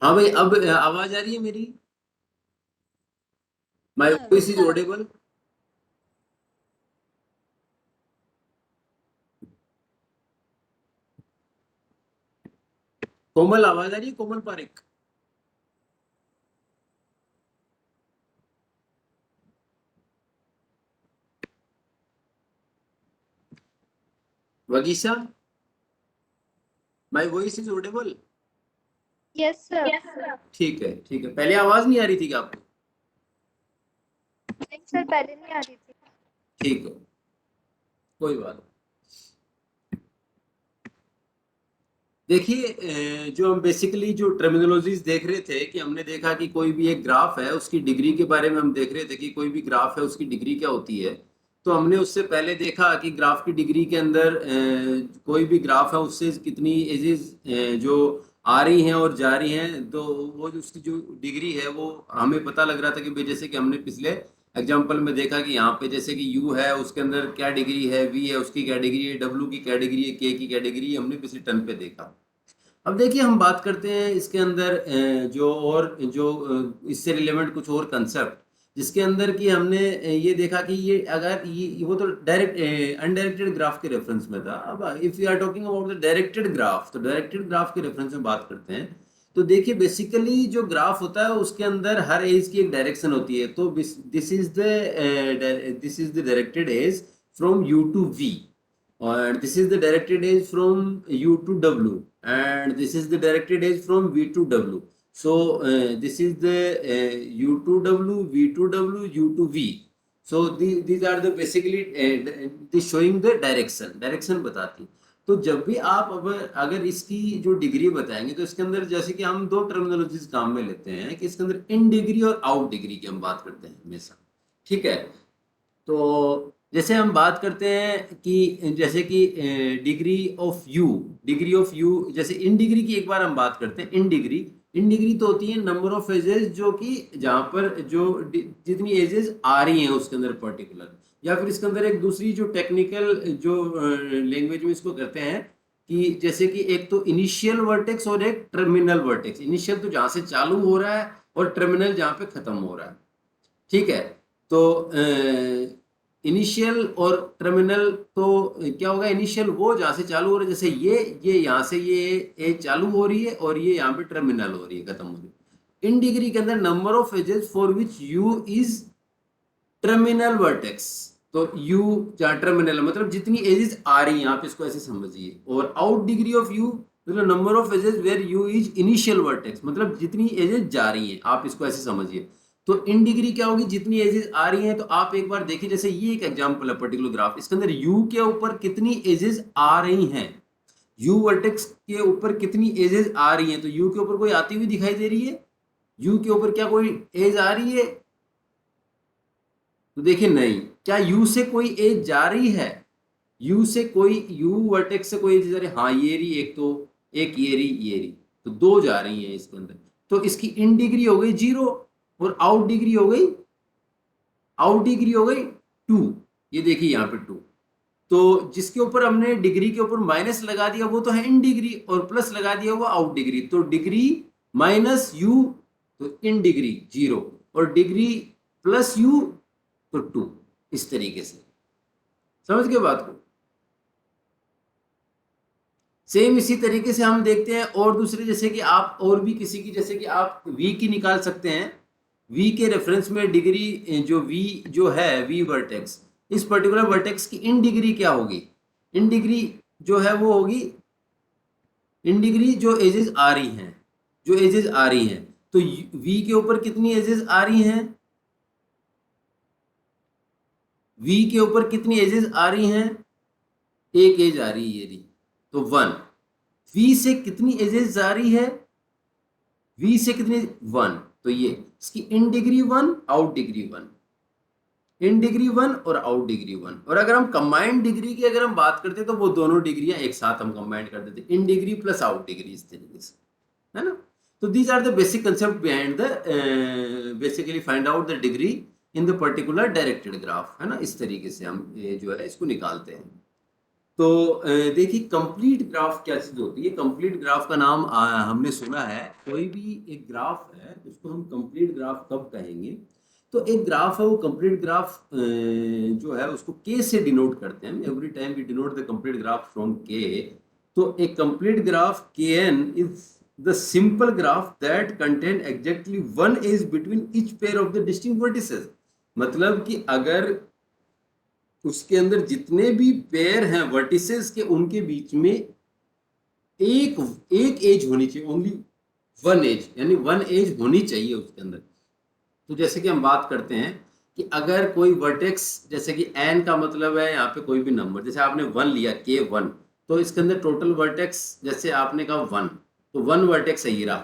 हाँ भाई, अब आवाज आ रही है मेरी? माय हाँ वॉइस इज ऑडिबल? कोमल आवाज आ रही है? Komal Pareek. Vagisa, my voice is audible? Yes sir. ठीक है, ठीक है। पहले आवाज नहीं आ रही थी क्या आपको? नहीं सर, पहले नहीं आ रही थी। ठीक है, कोई बात नहीं। देखिए, जो हम बेसिकली जो टर्मिनोलॉजीज देख रहे थे कि हमने देखा कि कोई भी एक ग्राफ है उसकी डिग्री के बारे में हम देख रहे थे कि कोई भी ग्राफ है उसकी डिग्री क्या होती है। तो हमने उससे पहले देखा कि ग्राफ की डिग्री के अंदर कोई भी ग्राफ है उससे कितनी एजेस जो आ रही हैं और जा रही हैं, तो वो जो उसकी जो डिग्री है वो हमें पता लग रहा था कि भाई जैसे कि हमने पिछले एग्जाम्पल में देखा कि यहाँ पे जैसे कि यू है उसके अंदर क्या डिग्री है, वी है उसकी क्या डिग्री है, डब्ल्यू की क्या डिग्री है, के की क्या डिग्री है, हमने पिछले टर्म पे देखा। अब देखिए हम बात करते हैं इसके अंदर जो और जो इससे रिलेवेंट कुछ और कंसेप्ट जिसके अंदर कि हमने ये देखा कि ये अगर ये वो तो डायरेक्ट अनडायरेक्टेड ग्राफ के रेफरेंस में था। अब if you are talking about the directed graph, तो डायरेक्टेड ग्राफ के रेफरेंस में बात करते हैं। तो देखिए बेसिकली जो ग्राफ होता है उसके अंदर हर एज की एक डायरेक्शन होती है। तो this is the directed edge from U to V, and this is the directed edge from U to W, and this is the directed edge from V to W. So this is the U to W, V to W, U to V. So these are the basically this showing the direction बताती। तो जब भी आप अगर इसकी जो degree बताएंगे तो इसके अंदर जैसे कि हम दो टर्मिनोलॉजीज काम में लेते हैं कि इसके अंदर इन डिग्री और आउट डिग्री की हम बात करते हैं हमेशा। ठीक है। तो जैसे हम बात करते हैं कि जैसे कि डिग्री ऑफ यू जैसे इन डिग्री की एक बार हम बात करते हैं। इन डिग्री तो होती है नंबर ऑफ एजेस जो कि जहां पर जो जितनी एजेस आ रही हैं उसके अंदर पर्टिकुलर, या फिर इसके अंदर एक दूसरी जो टेक्निकल जो लैंग्वेज में इसको करते हैं कि जैसे कि एक तो इनिशियल वर्टेक्स और एक टर्मिनल वर्टेक्स। इनिशियल तो जहां से चालू हो रहा है और टर्मिनल जहां पे खत्म हो रहा है। ठीक है। तो इनिशियल और टर्मिनल तो क्या होगा? इनिशियल वो जहां से चालू हो रहा है, जैसे ये यहाँ से ये चालू हो रही है और ये यहाँ पे टर्मिनल हो रही है, खत्म हो रही है। इन डिग्री के अंदर number of edges for which U is terminal vertex. तो यू जहाँ टर्मिनल मतलब जितनी एजेस आ रही हैं आप इसको ऐसे समझिए। और आउट डिग्री ऑफ यू मतलब number of edges where U is initial vertex, मतलब जितनी एजेस जा रही हैं आप इसको ऐसे समझिए। तो इन डिग्री क्या होगी? जितनी एजेस आ रही हैं। तो आप एक बार देखिए, जैसे ये एक एग्जांपल है पर्टिकुलर ग्राफ, इसके अंदर यू के ऊपर कितनी एजेस आ रही हैं, यू वर्टेक्स के ऊपर कितनी एजेस आ रही हैं। तो यू के ऊपर कोई आती हुई दिखाई दे रही है? यू के ऊपर क्या कोई एज आ रही है? तो देखिए नहीं। क्या यू से कोई एज जा रही है? यू से कोई यू वर्टेक्स से कोई एज जा रही है? हाँ, ये रही एक, तो एक ये रही तो दो जा रही है इसके अंदर। तो इसकी इन डिग्री हो गई 0 और आउट डिग्री हो गई 2। ये देखिए यहाँ पे 2। तो जिसके ऊपर हमने डिग्री के ऊपर माइनस लगा दिया वो तो है इन डिग्री, और प्लस लगा दिया वो आउट डिग्री। तो डिग्री माइनस यू तो इन डिग्री 0, और डिग्री प्लस यू तो 2। इस तरीके से समझ गए बात को? सेम इसी तरीके से हम देखते हैं और दूसरे, जैसे कि आप और भी किसी की, जैसे कि आप वी की निकाल सकते हैं। वी के रेफरेंस में डिग्री जो वी जो है वी वर्टेक्स, इस पर्टिकुलर वर्टेक्स की इन डिग्री क्या होगी? इन डिग्री जो है वो होगी इन डिग्री जो एजेस आ रही हैं, जो एजेस आ रही हैं। तो वी के ऊपर कितनी एजेस आ रही हैं? वी के ऊपर कितनी एजेस आ रही हैं? एक एज आ रही है, ये रही, तो 1। वी से कितनी एजेस जा रही है? वी से कितनी? 1। तो ये इसकी in degree 1, out degree 1, in degree 1 और आउट डिग्री 1। और अगर हम कंबाइंड डिग्री की अगर हम बात करते तो वो दोनों डिग्रियां एक साथ हम कंबाइंड कर देते, in degree plus out degree, इस तरीके से, है ना? तो these are the basic concept behind the basically find out the degree in the particular directed graph, है ना? इस तरीके से हम ये जो है इसको निकालते हैं। तो देखिए कंप्लीट ग्राफ क्या चीज होती है। कंप्लीट ग्राफ का नाम हमने सुना है। कोई भी एक ग्राफ है उसको हम कंप्लीट ग्राफ कब कहेंगे, तो एक ग्राफ है वो कंप्लीट ग्राफ जो है उसको के से डिनोट करते हैं। Every time we denote the complete graph from K. तो एक complete graph K N is the simple graph that contain exactly one edge between each pair of the distinct vertices. मतलब कि अगर उसके अंदर जितने भी पेयर हैं वर्टिसेस के, उनके बीच में एक एक एज होनी चाहिए, ओनली वन एज, यानी वन एज होनी चाहिए उसके अंदर। तो जैसे कि हम बात करते हैं कि अगर कोई वर्टेक्स, जैसे कि एन का मतलब है यहाँ पे कोई भी नंबर, जैसे आपने वन लिया के वन, तो इसके अंदर टोटल वर्टेक्स जैसे आपने कहा वन, तो वन वर्टेक्स है ये रहा।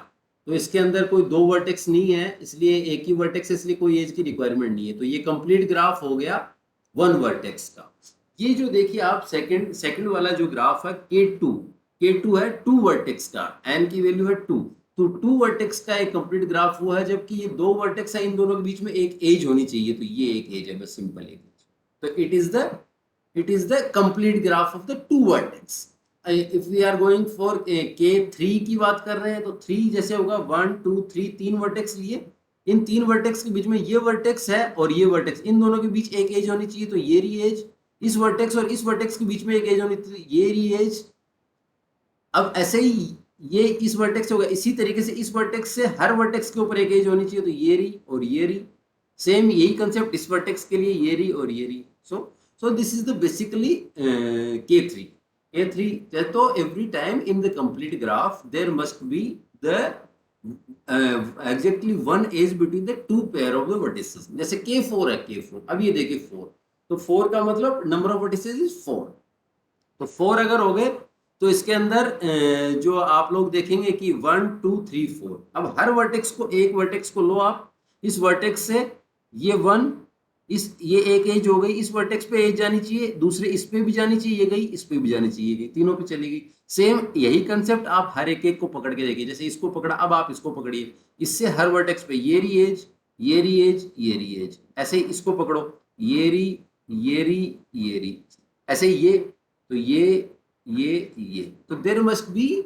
तो इसके अंदर कोई दो वर्टेक्स नहीं है, इसलिए एक ही वर्टेक्स है, इसलिए कोई एज की रिक्वायरमेंट नहीं है। तो ये कंप्लीट ग्राफ हो गया वन वर्टेक्स का। ये जो देखिए आप सेकंड सेकंड वाला जो ग्राफ है के टू है टू वर्टेक्स का, एन की वैल्यू है टू। तो टू वर्टेक्स का एक कंप्लीट ग्राफ हुआ है, जबकि ये दो वर्टेक्स है, इन दोनों के बीच में एक एज होनी चाहिए, तो ये एक एज है, बस सिंपल एक एज। तो it is the complete graph of the two vertex. If we are going for K three की बात कर रहे हैं, तो थ्री जैसे होगा वन टू थ्री, तीन वर्टेक्स लिए, इन तीन वर्टेक्स के बीच में ये वर्टेक्स है और ये वर्टेक्स, इन दोनों के बीच एक एज होनी चाहिए, तो ये री एज। इस वर्टेक्स और इस वर्टेक्स के बीच में एक एज होनी चाहिए, ये री एज। अब ऐसे ही ये इस वर्टेक्स से होगा, इसी तरीके से इस वर्टेक्स से हर वर्टेक्स के ऊपर एक एज होनी चाहिए, तो ये री और ये री। सेम यही कंसेप्ट इस वर्टेक्स के लिए, ये री और ये री। So this is the basically K three. तो every time in the complete graph there must be the exactly one edge between the two pair of the vertices. जैसे के फोर है, के फोर, अब ये देखिए फोर, तो four का मतलब number of vertices is four. तो फोर अगर हो गए तो इसके अंदर जो आप लोग देखेंगे कि वन टू थ्री फोर। अब हर वर्टेक्स को, एक वर्टेक्स को लो आप, इस वर्टेक्स से ये वन, ये एक एज हो गई, इस वर्टेक्स पे एज जानी चाहिए, दूसरे इस पे भी जानी चाहिए, ये गई, इस पे भी जानी चाहिए, गई, तीनों पे चली गई। सेम यही कंसेप्ट आप हर एक एक को पकड़ के देखिए। जैसे इसको पकड़ा, अब आप इसको पकड़िए, इससे हर वर्टेक्स पे ये री एज, ये री एज, ये री एज। ऐसे ही इसको पकड़ो, ये री, ये री, ये री, ऐसे ही ये, तो ये। तो there must be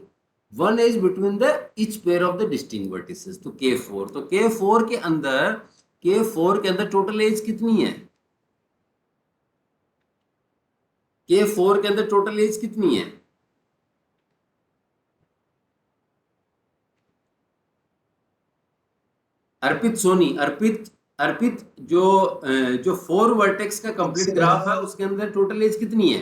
one edge between the each pair of the distinct vertices. तो के फोर, तो के फोर के अंदर टोटल एज कितनी है? के फोर के अंदर टोटल एज कितनी है? अर्पित सोनी, अर्पित जो फोर वर्टेक्स का कंप्लीट ग्राफ है उसके अंदर टोटल एज कितनी है?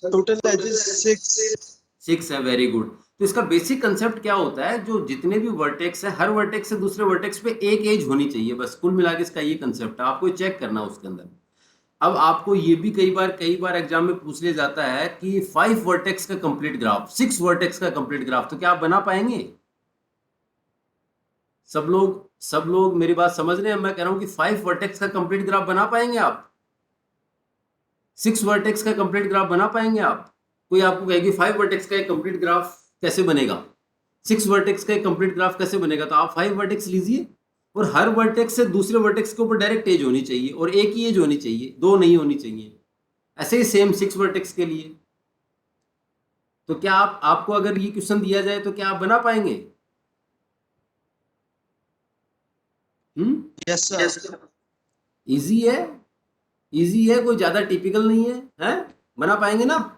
टोटल एजेस 6 है। Very good. तो इसका बेसिक कंसेप्ट क्या होता है, जो जितने भी वर्टेक्स है, हर वर्टेक्स से दूसरे वर्टेक्स पे एक एज होनी चाहिए, बस कुल मिला के इसका ये कंसेप्ट है। आपको चेक करना उसके अंदर। अब आपको ये भी कई बार एग्जाम में पूछ लिया जाता है कि 5 वर्टेक्स का कंप्लीट ग्राफ, 6 वर्टेक्स का कंप्लीट ग्राफ, तो क्या आप बना पाएंगे? सब लोग मेरी बात समझ रहे हैं? मैं कह रहा हूं कि 5 वर्टेक्स का कंप्लीट ग्राफ बना पाएंगे आप? 6 वर्टेक्स का कंप्लीट ग्राफ बना पाएंगे आप? कोई आपको कहेगी 5 वर्टेक्स का एक कंप्लीट ग्राफ कैसे बनेगा, 6 वर्टेक्स का एक कंप्लीट ग्राफ कैसे बनेगा? तो आप 5 वर्टेक्स लीजिए और हर वर्टेक्स से दूसरे वर्टेक्स के ऊपर डायरेक्ट एज होनी चाहिए, और एक ही एज होनी चाहिए, दो नहीं होनी चाहिए। ऐसे ही सेम 6 वर्टेक्स के लिए। तो क्या आपको अगर ये क्वेश्चन दिया जाए तो क्या आप बना पाएंगे? Yes sir. इजी है, इजी है, कोई ज्यादा टिपिकल नहीं है, हैं? बना पाएंगे ना?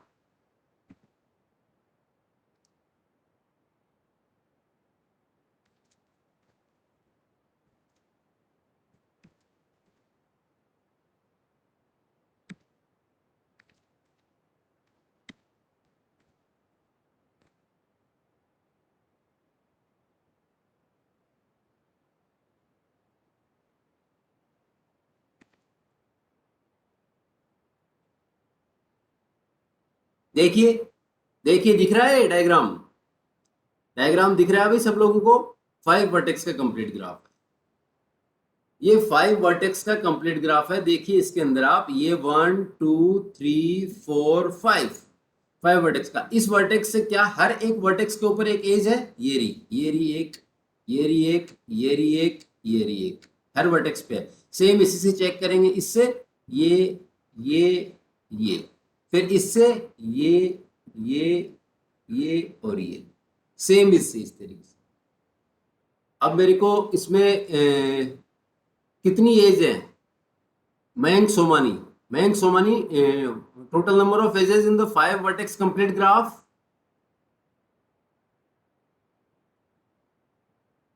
देखिए दिख रहा है डायग्राम? दिख रहा है भाई सब लोगों को? 5 वर्टेक्स का कंप्लीट ग्राफ है ये, 5 वर्टेक्स का कंप्लीट ग्राफ है। देखिए इसके अंदर आप ये 1 2 3 4 5 वर्टेक्स का, इस वर्टेक्स से क्या हर एक वर्टेक्स के ऊपर एक एज है? ये री एक, ये री एक, ये री एक, ये री एक, हर वर्टेक्स पे है। सेम इसी से चेक करेंगे, इससे ये फिर इससे ये और ये सेम इससे इस तरीके से। अब मेरे को इसमें कितनी एज है? Mayank Somani total number of edges in the 5 vertex complete graph.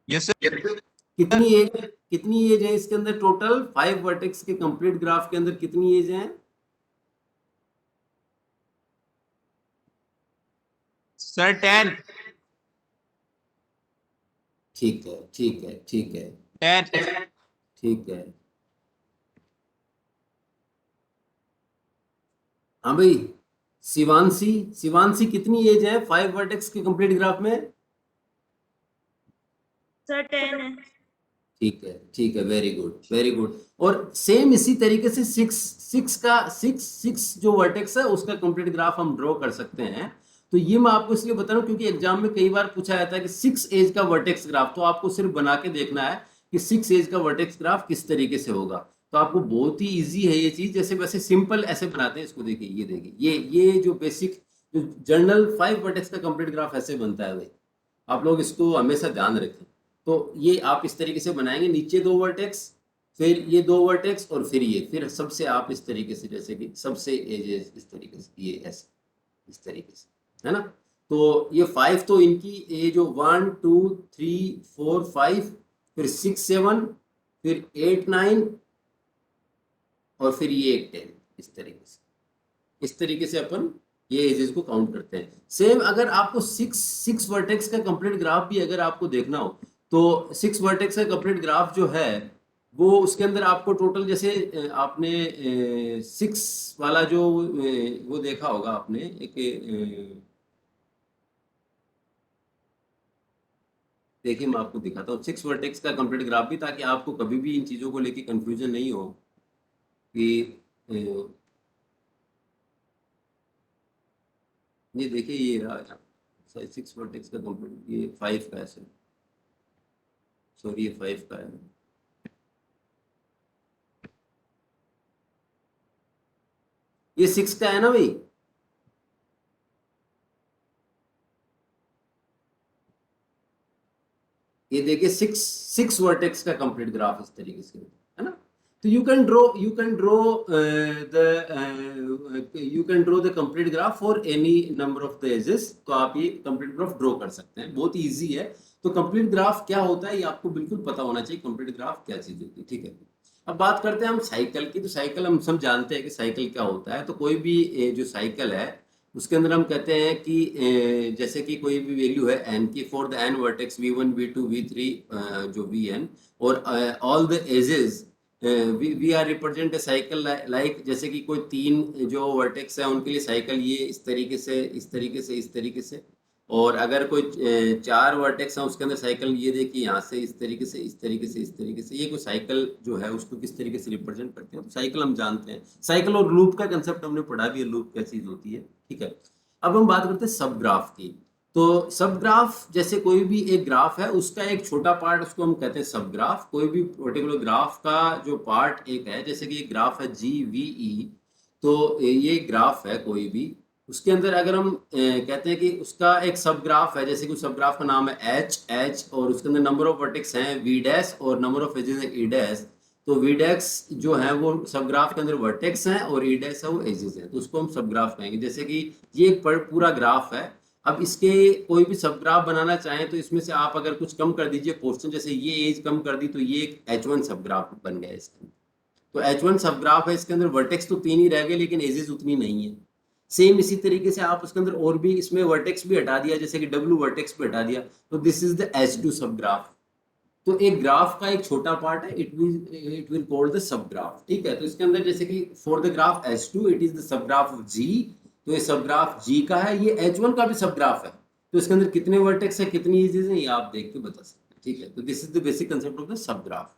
Yes sir. कितनी एज है इसके अंदर? टोटल 5 वर्टेक्स के कंप्लीट ग्राफ के अंदर कितनी एज है? सर 10। ठीक है 10। ठीक है। हाँ भाई, शिवांशी कितनी एज है 5 वर्टेक्स के कंप्लीट ग्राफ में? सर 10 है। ठीक है, वेरी गुड। और सेम इसी तरीके से सिक्स जो वर्टेक्स है उसका कंप्लीट ग्राफ हम ड्रॉ कर सकते हैं। तो ये मैं आपको इसलिए बता रहा हूँ क्योंकि एग्जाम में कई बार पूछा जाता है कि 6 एज का वर्टेक्स ग्राफ, तो आपको सिर्फ बना के देखना है कि 6 एज का वर्टेक्स ग्राफ किस तरीके से होगा। तो आपको बहुत ही इजी है ये चीज। जैसे वैसे सिंपल ऐसे बनाते हैं इसको, देखिए ये जो बेसिक जो जर्नल 5 वर्टेक्स का कंप्लीट ग्राफ ऐसे बनता है भाई, आप लोग इसको हमेशा ध्यान रखें। तो ये आप इस तरीके से बनाएंगे, नीचे 2 वर्टेक्स, फिर ये 2 वर्टेक्स और फिर ये, फिर सबसे आप इस तरीके से, जैसे कि सबसे एजेस इस तरीके से, ये ऐसे इस तरीके से, है ना। तो ये 5 तो इनकी ये जो 1 2 3 4 5, फिर 6 7, फिर 8 9 और फिर ये 10, इस तरीके से अपन ये एजेस को काउंट करते हैं। सेम अगर आपको 6 वर्टेक्स का कंप्लीट ग्राफ भी अगर आपको देखना हो तो 6 वर्टेक्स का कंप्लीट ग्राफ जो है वो उसके अंदर आपको टोटल, जैसे आपने 6 वाला जो वो देखा होगा आपने एक, देखिए मैं आपको दिखाता हूँ 6 वर्टेक्स का कंप्लीट ग्राफ भी, ताकि आपको कभी भी इन चीज़ों को लेके कंफ्यूजन नहीं हो कि ये देखिए ये रहा 6 वर्टेक्स का कंप्लीट, ये 5 का है सर, सॉरी ये 5 का है। ये 6 का है ना भाई, ये देखिए 6 वर्टेक्स का कंप्लीट ग्राफ इस तरीके से है ना। तो you can draw the complete graph for any number of the edges. तो आप ये कंप्लीट ग्राफ ड्रॉ कर सकते हैं, बहुत इजी है। तो कंप्लीट ग्राफ क्या होता है ये आपको बिल्कुल पता होना चाहिए, कंप्लीट ग्राफ क्या चीज होती है, ठीक है। अब बात करते हैं हम साइकिल की। तो साइकिल हम सब जानते हैं कि साइकिल क्या होता है। तो कोई भी जो साइकिल है उसके अंदर हम कहते हैं कि जैसे कि कोई भी वैल्यू है n की, for the n vertex v1 v2 v3 जो vn, और all the edges we are represent a cycle like, जैसे कि कोई 3 जो वर्टेक्स है उनके लिए साइकिल ये इस तरीके से, इस तरीके से। और अगर कोई 4 वर्टेक्स है उसके अंदर साइकिल ये देखिए यहाँ से इस तरीके से, इस तरीके से। ये कोई साइकिल जो है उसको किस तरीके से रिप्रेजेंट करते हैं, तो साइकिल हम जानते हैं। साइकिल और लूप का कंसेप्ट हमने पढ़ा भी है, लूप क्या चीज होती है, ठीक है। अब हम बात करते हैं सब ग्राफ की। तो सब ग्राफ जैसे कोई भी एक ग्राफ है उसका एक छोटा पार्ट उसको हम कहते हैं सब ग्राफ। कोई भी पर्टिकुलर ग्राफ का जो पार्ट एक है, जैसे कि एक ग्राफ है GVE, तो ये ग्राफ है कोई भी, उसके अंदर अगर हम कहते हैं कि उसका एक सब ग्राफ है, जैसे कि उस सब ग्राफ का नाम है H और उसके अंदर नंबर ऑफ वर्टेक्स हैं V डैश और नंबर ऑफ एजेस है E डैश। तो V डैश जो है वो सब ग्राफ के अंदर वर्टेक्स हैं और E डैश है वो एजेस हैं, तो उसको हम सब ग्राफ कहेंगे। जैसे कि ये एक पूरा ग्राफ है। अब इसके कोई भी सब ग्राफ बनाना चाहें तो इसमें से आप अगर कुछ कम कर दीजिए पोर्शन, जैसे ये एज कम कर दी तो ये एक H1 सब ग्राफ बन गया इसके अंदर। तो H1 सब ग्राफ है, इसके अंदर वर्टेक्स तो 3 ही रह गए लेकिन एजेस उतनी नहीं है। सेम इसी तरीके से आप उसके अंदर और भी इसमें वर्टेक्स भी हटा दिया, जैसे कि W वर्टेक्स भी हटा दिया, तो दिस इज द H2 सब ग्राफ। तो एक ग्राफ का एक छोटा पार्ट है, it will called the sub graph, ठीक है। तो इसके अंदर जैसे कि for the graph H2 it is the sub graph of G, तो ये सब ग्राफ G का है। ये H1 का भी सब ग्राफ है, तो इसके अंदर कितने वर्टेक्स है कितनी एजेस है ये आप देख के बता सकते हैं, ठीक है। तो this is the basic concept of the sub graph.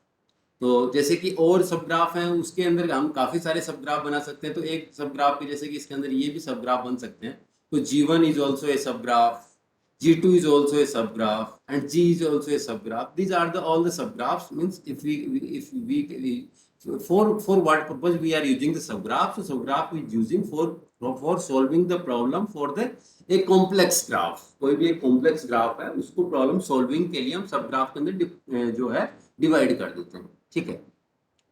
तो जैसे कि और सब ग्राफ हैं उसके अंदर हम काफी सारे सब ग्राफ बना सकते हैं। तो एक सब ग्राफ के जैसे कि इसके अंदर ये भी सब ग्राफ बन सकते हैं। तो G1 इज ऑल्सो ए सब graph, G2 is also a subgraph, and G is also a subgraph. These are all the subgraphs. Means if we for what purpose we are using the subgraph? So subgraph is using for solving the problem for the a complex graph. कोई भी एक complex graph है उसको problem solving के लिए हम subgraph के अंदर जो है डिवाइड कर देते हैं, ठीक है।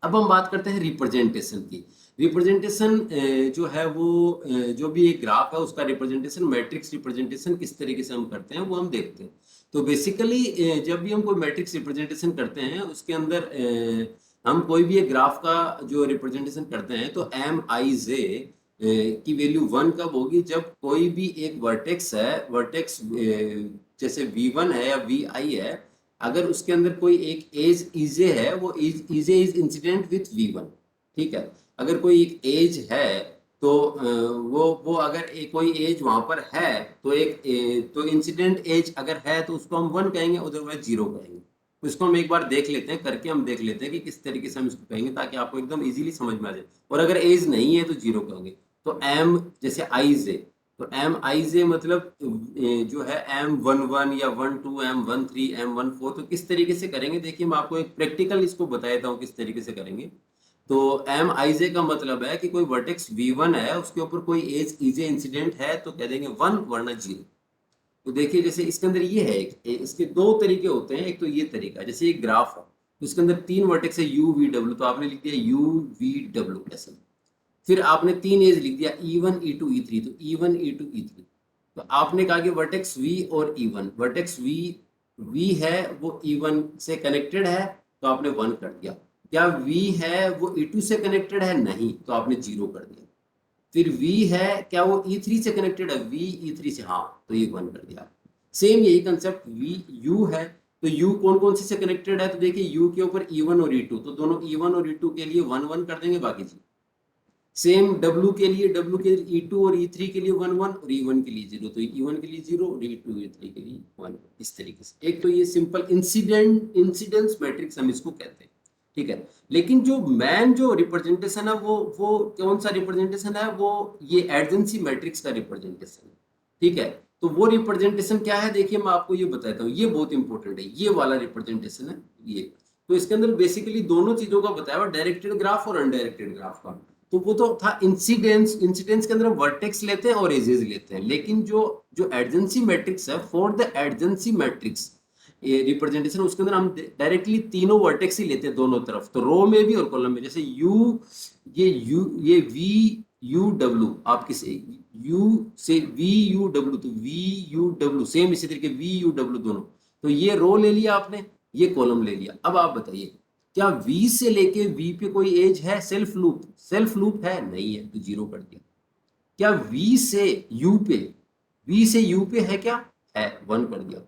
अब हम बात करते हैं रिप्रेजेंटेशन की। रिप्रेजेंटेशन जो है वो जो भी एक ग्राफ है उसका रिप्रेजेंटेशन, मैट्रिक्स रिप्रेजेंटेशन किस तरीके से हम करते हैं वो हम देखते हैं। तो बेसिकली जब भी हम कोई मैट्रिक्स रिप्रेजेंटेशन करते हैं उसके अंदर हम कोई भी एक ग्राफ का जो रिप्रेजेंटेशन करते हैं तो एम आई जे की वैल्यू 1 कब होगी? जब कोई भी एक वर्टेक्स है, वर्टेक्स जैसे v1 है या vi है, अगर उसके अंदर कोई एक एज इजे है, वो इजे इज इंसिडेंट विथ v1, ठीक है। अगर कोई एक एज है तो वो अगर कोई एज वहां पर है तो तो इंसिडेंट एज अगर है तो उसको हम 1 कहेंगे, अदरवाइज 0 कहेंगे। इसको हम एक बार देख लेते हैं, करके हम देख लेते हैं कि किस तरीके से हम इसको कहेंगे ताकि आपको एकदम इजीली समझ में आ जाए। और अगर एज नहीं है तो 0 कहेंगे। तो एम जैसे आई जे, तो एम आई जे मतलब जो है M11 या 12, M13, M14, तो किस तरीके से करेंगे देखिए मैं आपको एक प्रैक्टिकल इसको बता देता हूँ किस तरीके से करेंगे। तो एम आई जे का मतलब है कि कोई वर्टेक्स v1 है उसके ऊपर कोई एज इजे इंसिडेंट है तो कह देंगे 1 वरना 0। तो देखिए जैसे इसके अंदर ये है, इसके 2 तरीके होते हैं। एक तो ये तरीका, जैसे एक ग्राफ है तो इसके अंदर 3 वर्टेक्स है u v w, तो आपने लिख दिया u v w ऐसे। फिर आपने 3 एज लिख दिया e1 e2 e3, तो e1 e2 e3। तो आपने कहा कि वर्टेक्स v और e1, वर्टेक्स v है वो e1 से कनेक्टेड है तो आपने 1 कर दिया। क्या v है वो e2 से कनेक्टेड है? नहीं, तो आपने 0 कर दिया। फिर v है क्या वो e3 से कनेक्टेड है? v e3 से, हाँ, तो ये 1 कर दिया। सेम यही कंसेप्ट v u है, तो u कौन कौन से कनेक्टेड है? तो देखिए u के ऊपर e1 और e2, तो दोनों e1 और e2 के लिए 1 1 कर देंगे, बाकी जी। सेम w के लिए e2 और e3 के लिए 1 1 और e1 के लिए 0, तो e1 के लिए 0 और e2 e3 के लिए 1। इस तरीके से एक तो ये सिंपल इंसिडेंस मैट्रिक्स हम इसको कहते हैं, ठीक है। लेकिन जो मेन जो रिप्रेजेंटेशन है वो कौन सा रिप्रेजेंटेशन है? वो ये एडजेंसी मैट्रिक्स का रिप्रेजेंटेशन है, ठीक है। तो वो रिप्रेजेंटेशन क्या है देखिए मैं आपको ये बताता हूँ, ये बहुत इंपॉर्टेंट है, ये वाला रिप्रेजेंटेशन है ये। तो इसके अंदर बेसिकली दोनों चीजों का बताया हुआ, डायरेक्टेड ग्राफ और अनडायरेक्टेड ग्राफ का। तो वो तो था इंसिडेंस के अंदर हम वर्टेक्स लेते हैं और एजेस लेते हैं। लेकिन जो एडजेंसी मैट्रिक्स है, फॉर द एडजेंसी मैट्रिक्स ये रिप्रेजेंटेशन, उसके अंदर हम डायरेक्टली तीनों वर्टेक्स ही लेते हैं दोनों तरफ, तो रो में भी और कॉलम में। जैसे ये वी यू डब्ल्यू, आप किसे यू से वी यू डब्ल्यू, तो वी यू डब्ल्यू सेम इसी तरीके वी यू डब्ल्यू दोनों। तो ये रो ले लिया आपने, ये कॉलम ले लिया। अब आप बताइए क्या v से लेके v पे कोई एज है? सेल्फ लूप है? नहीं है, तो 0 कर दिया। क्या v से u पे है? क्या है? 1 कर दिया।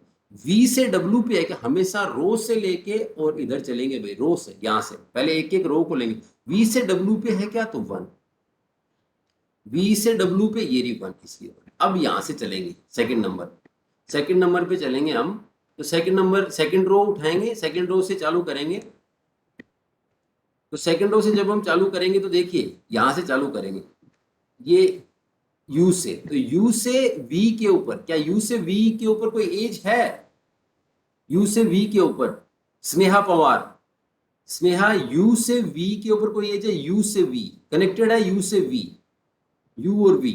v से w पे है? क्या हमेशा रो से लेके और इधर चलेंगे भाई, रो से, यहां से पहले एक एक रो को लेंगे। v से w पे है क्या? तो 1। v से w पे ये रही 1, इसलिए। अब यहां से चलेंगे सेकंड नंबर पे चलेंगे हम। तो सेकंड रो उठाएंगे, सेकंड रो से चालू करेंगे। तो सेकंड रो से जब हम चालू करेंगे तो देखिए यहां से चालू करेंगे, ये u से, तो u से v के ऊपर, क्या u से v के ऊपर कोई एज है? u से v के ऊपर स्नेहा पवार, स्नेहा u से v के ऊपर कोई एज है? u से v कनेक्टेड है, u से v, u और v।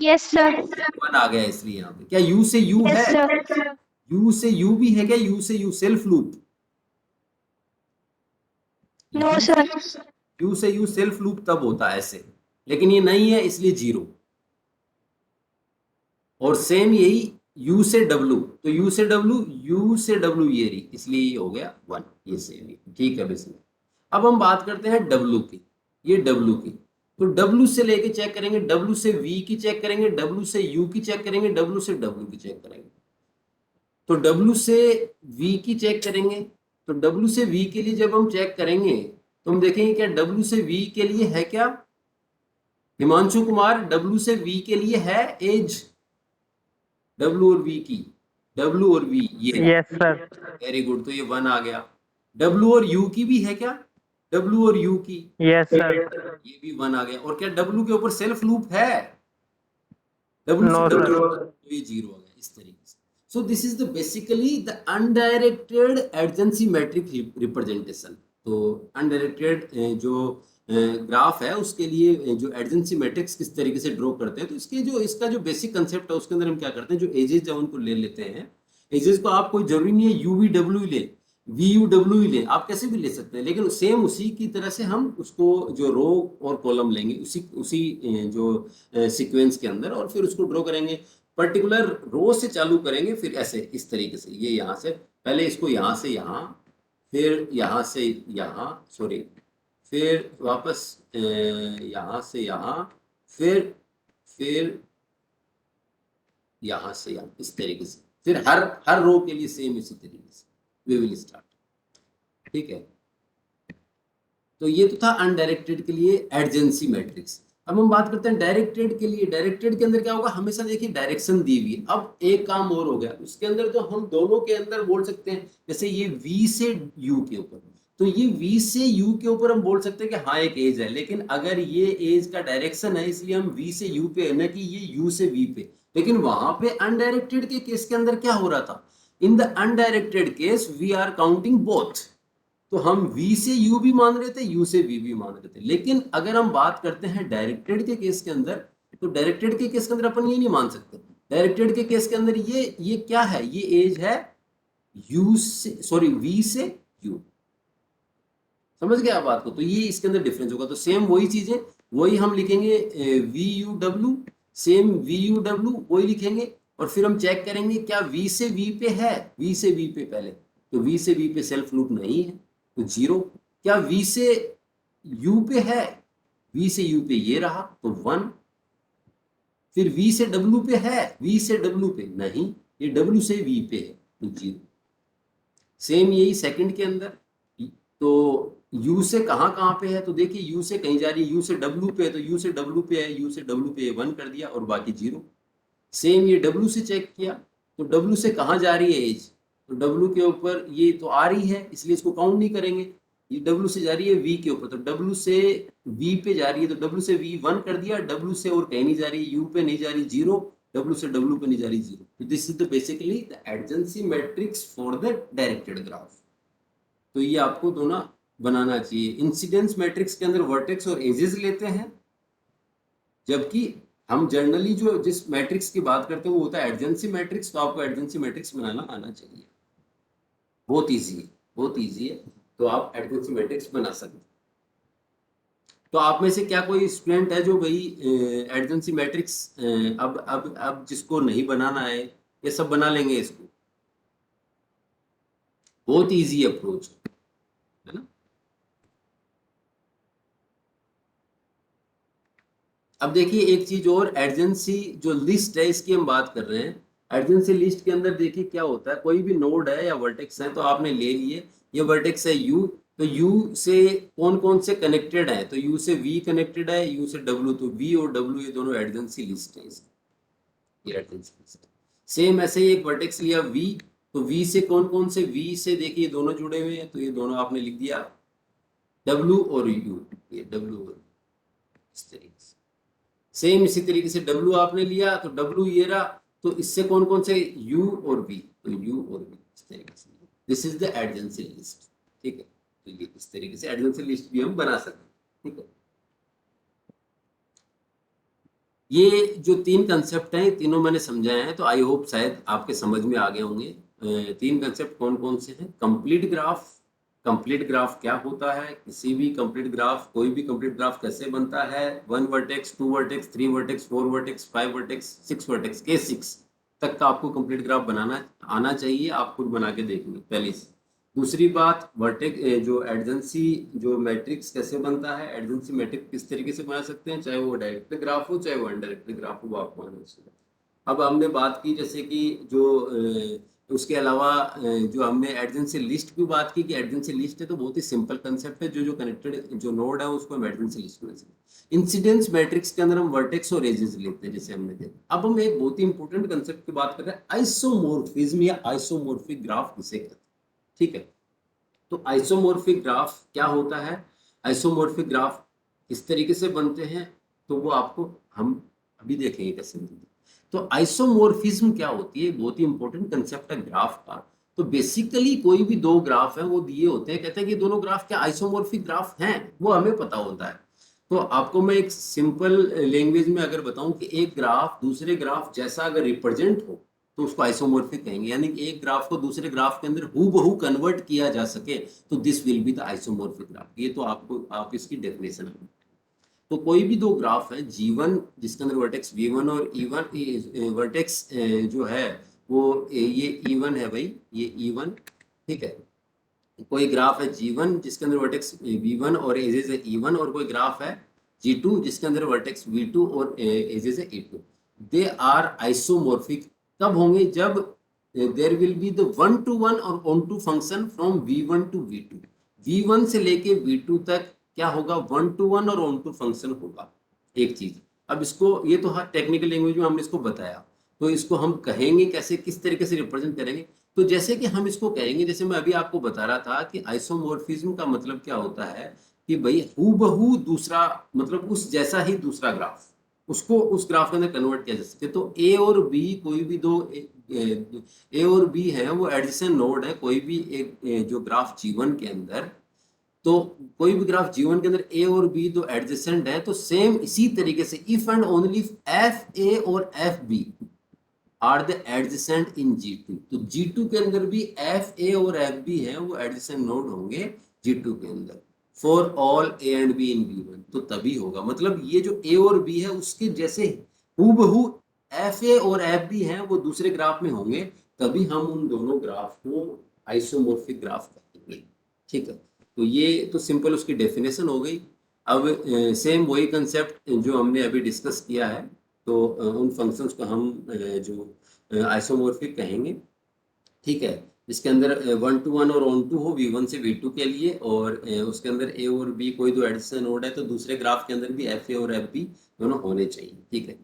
Yes sir. 1 आ गया इसलिए यहाँ पे। क्या u से u है? u से u भी है क्या? u से u self loop? No sir. u से u सेल्फ लूप तब होता है ऐसे, लेकिन ये नहीं है इसलिए 0। और सेम यही u से w, तो u से w ये रही, इसलिए ये हो गया 1, ये सेम ही, ठीक है बेसिक। अब हम बात करते हैं w की, ये w की। तो w से लेके चेक करेंगे, w से v की चेक करेंगे, w से u की चेक करेंगे, w से w की चेक करेंगे। तो w से v की चेक करेंगे, तो w से v के लिए जब हम चेक करेंगे तो हम देखेंगे क्या w से v के लिए है क्या? हिमांशु कुमार, w से v के लिए है एज? w और v की, w और v ये, यस सर। वेरी गुड, तो ये 1 आ गया। w और u की भी है क्या? w और u की, यस सर। ये भी 1 आ गया। और क्या w के ऊपर सेल्फ लूप है? w नो से सर। तो ये 0 आ गया, इस तरीके से। So this is the basically the undirected adjacency matrix representation. तो अनडायरेक्टेड जो ग्राफ है उसके लिए जो एडजेंसी मैट्रिक्स किस तरीके से ड्रॉ करते हैं, तो इसका जो बेसिक कंसेप्ट है उसके अंदर हम क्या करते हैं, जो एजेस है उनको ले लेते हैं। एजेस को आप कोई जरूरी नहीं है यू वी डब्ल्यू ले, वी यू डब्ल्यू ही ले, आप कैसे भी ले सकते हैं, लेकिन सेम उसी की तरह से हम उसको जो रो और कॉलम लेंगे उसी उसी जो सीक्वेंस के अंदर, और फिर उसको ड्रॉ करेंगे। पर्टिकुलर रो से चालू करेंगे, फिर ऐसे इस तरीके से, ये यहाँ से पहले इसको यहाँ से यहाँ, फिर यहाँ से यहाँ, सॉरी, फिर वापस यहाँ से यहाँ, फिर यहाँ से यहाँ, इस तरीके से, फिर हर रो के लिए सेम इसी तरीके से वी विल स्टार्ट। ठीक है, तो ये तो था अनडायरेक्टेड के लिए एडजेंसी मैट्रिक्स। अब हम बात करते हैं डायरेक्टेड के लिए। डायरेक्टेड के अंदर क्या होगा, हमेशा देखिए डायरेक्शन दी हुई है। अब एक काम और हो गया उसके अंदर, तो हम दोनों के अंदर बोल सकते हैं, जैसे ये V से U के ऊपर, तो ये V से U के ऊपर हम बोल सकते हैं कि हाँ एक एज है, लेकिन अगर ये एज का डायरेक्शन है इसलिए हम V से U पे है, ना कि ये U से V पे। लेकिन वहां पे अनडायरेक्टेड के केस के अंदर क्या हो रहा था, in the undirected case we are counting both, तो हम V से U भी मान रहे थे, U से V भी मान रहे थे। लेकिन अगर हम बात करते हैं डायरेक्टेड के केस के अंदर, तो डायरेक्टेड के केस के अंदर अपन ये नहीं मान सकते। डायरेक्टेड के केस के अंदर ये क्या है, ये एज है U से, सॉरी, V से U। समझ गए आप बात को, तो ये इसके अंदर डिफरेंस होगा। तो सेम वही चीजें, वही हम लिखेंगे VUW, सेम VUW वही लिखेंगे, और फिर हम चेक करेंगे क्या V से V पे है, V से V पे पहले, तो V से V पे सेल्फ लूप नहीं है तो 0। क्या V से U पे है, V से U पे ये रहा तो 1। फिर V से W पे है, V से W पे नहीं, ये W से V पे है तो 0। सेम यही सेकंड के अंदर, तो U से कहाँ पे है, तो देखिए U से कहीं जा रही है, U से W पे है, तो U से W पे है, U से W पे 1 कर दिया और बाकी 0। सेम ये W से चेक किया, तो W से कहाँ जा रही है एज, तो W के ऊपर ये तो आ रही है इसलिए इसको काउंट नहीं करेंगे। ये W से जा रही है V के ऊपर, तो W से V पे जा रही है, तो W से V 1 कर दिया, W से और कहीं नहीं जा रही, U पे नहीं जा रही 0, W से W पे नहीं जा रही 0। तो this is the basically the adjacency matrix for the directed graph. तो ये आपको दोनों बनाना चाहिए। इंसिडेंस मैट्रिक्स के अंदर वर्टेक्स और एजेस लेते हैं, जबकि हम जनरली जो जिस मैट्रिक्स की बात करते हैं वो होता है एडजेंसी मैट्रिक्स। तो आपको एडजेंसी मैट्रिक्स बनाना आना चाहिए, बहुत इजी है, बहुत इजी है। तो आप एडजेंसी मैट्रिक्स बना सकते हैं। तो आप में से क्या कोई स्टूडेंट है जो भाई एडजेंसी मैट्रिक्स अब जिसको नहीं बनाना है, ये सब बना लेंगे इसको, बहुत इजी अप्रोच है ना। अब देखिए एक चीज और, एडजेंसी जो लिस्ट है इसकी हम बात कर रहे हैं। एडजेंसी लिस्ट के अंदर देखिए क्या होता है, कोई भी नोड है या वर्टेक्स है, तो आपने ले लिए, ये वर्टेक्स है U, तो U से कौन कौन से कनेक्टेड है, तो U से V कनेक्टेड है, U से W, तो V और W ये दोनों एडजेंसी लिस्ट है, ये एडजेंसी लिस्ट। सेम ऐसे ही एक वर्टेक्स लिया V, तो V से कौन कौन से, V से देखिए दोनों जुड़े हुए हैं, तो ये दोनों आपने लिख दिया W और U, ये W और इस तरीके से। सेम इसी तरीके से W आपने लिया, तो W ये रहा, तो इससे कौन कौन से U और V, तो U और V इस तरीके से। This is the adjacency list. ठीक है, तो ये इस तरीके से एडजेंसी लिस्ट भी हम बना सकते हैं। ठीक है, ये जो तीन कंसेप्ट हैं तीनों मैंने समझाए हैं, तो आई होप शायद आपके समझ में आ गए होंगे। तीन कंसेप्ट कौन कौन से हैं, कंप्लीट ग्राफ, कंप्लीट ग्राफ क्या होता है, किसी भी कंप्लीट ग्राफ, कोई भी कंप्लीट ग्राफ कैसे बनता है, 1 vertex, 2 vertex, 3 vertex, 4 vertex, 5 vertex, 6 vertex, के 6 तक का आपको कंप्लीट ग्राफ बनाना आना चाहिए। आप खुद बना के देखेंगे पहले से। दूसरी बात, वर्टेक्स जो एडजेंसी जो मैट्रिक्स कैसे बनता है, एडजेंसी मैट्रिक्स किस तरीके से बना सकते हैं, चाहे वो डायरेक्ट ग्राफ हो चाहे वो इनडायरेक्ट ग्राफ हो, वो आपको आना चाहिए। अब हमने बात की जैसे कि जो उसके अलावा जो हमने एडजेंसी लिस्ट की बात की कि एडजेंसी लिस्ट है, तो बहुत ही सिंपल कंसेप्ट है, जो कनेक्टेड जो नोड है उसको हम एडजेंसी लिस्ट में से। इंसिडेंस मैट्रिक्स के अंदर हम वर्टेक्स और एजेस लेते हैं जैसे हमने देखा। अब हम एक बहुत ही इंपॉर्टेंट कंसेप्ट की बात कर रहे हैं, आइसोमोर्फिज्म या आइसोमोर्फिक ग्राफ किसे कहते हैं। ठीक है, तो आइसोमोर्फिक ग्राफ क्या होता है, आइसोमोर्फिक ग्राफ किस तरीके से बनते हैं, तो वो आपको हम अभी देखेंगे कैसे बनते हैं। तो आइसोमोर्फिज्म क्या होती है, बहुत ही इंपॉर्टेंट कंसेप्ट है ग्राफ का। तो बेसिकली कोई भी दो ग्राफ है वो दिए होते हैं, कहते हैं कि दोनों ग्राफ क्या आइसोमॉर्फिक ग्राफ हैं, वो हमें पता होता है। तो आपको मैं एक सिंपल लैंग्वेज में अगर बताऊं कि एक ग्राफ दूसरे ग्राफ जैसा अगर रिप्रेजेंट हो तो उसको आइसोमॉर्फिक कहेंगे, यानी कि एक ग्राफ को दूसरे ग्राफ के अंदर हूबहू कन्वर्ट किया जा सके तो this will be the isomorphic graph. ये तो आपको आप इसकी डेफिनेशन है। तो कोई भी दो ग्राफ है G1 जिसके अंदर वर्टेक्स V1 और E1 वर्टेक्स जो है वो ये E1 है भाई, ये E1, ठीक है। कोई ग्राफ है G1 जिसके अंदर वर्टेक्स V1 और एजेस है E1, और कोई ग्राफ है G2 जिसके अंदर वर्टेक्स V2 और एजेस है E2। दे आर आइसोमॉर्फिक कब होंगे? जब there will be the 1-to-1 और on-to function from V1 to V2। V1 से लेके V2 तक क्या होगा? 1-to-1 और ऑन-टू फंक्शन होगा। एक चीज, अब इसको ये तो हर टेक्निकल लैंग्वेज में हमने इसको बताया, तो इसको हम कहेंगे कैसे, किस तरीके से रिप्रेजेंट करेंगे? तो जैसे कि हम इसको कहेंगे, जैसे मैं अभी आपको बता रहा था कि आइसोमॉर्फिज्म का मतलब क्या होता है कि भाई हूबहू दूसरा, मतलब उस जैसा ही दूसरा ग्राफ, उसको उस ग्राफ के अंदर कन्वर्ट किया जा सकता है। तो ए और बी, कोई भी दो ए और बी है वो एडजेसेंट नोड है, कोई भी एक जो ग्राफ G1 के अंदर, तो कोई भी ग्राफ G1 के अंदर ए और बी दो एडजेसेंट है, तो सेम इसी तरीके से if and only if F A और F B are the adjacent in G2, तो G2 के अंदर भी एफ ए और एफ बी है वो एडजेसेंट नोड होंगे G2 के अंदर for all A and be in B1, तो तभी होगा। मतलब ये जो ए और बी है उसके जैसे हूबहू एफ ए और एफ बी है वो दूसरे ग्राफ में होंगे, तभी हम उन दोनों ग्राफ को आइसोमॉर्फिक ग्राफ कहेंगे, ठीक है। तो ये तो सिंपल उसकी डेफिनेशन हो गई। अब सेम वही कंसेप्ट जो हमने अभी डिस्कस किया है, तो उन फंक्शंस को हम जो आइसोमॉर्फिक कहेंगे, ठीक है, जिसके अंदर 1-to-1 और ऑन-टू हो V1 से V2 के लिए, और उसके अंदर ए और बी कोई दो एडिशन नोड है, तो दूसरे ग्राफ के अंदर भी एफ ए और एफ बी दोनों होने चाहिए, ठीक है।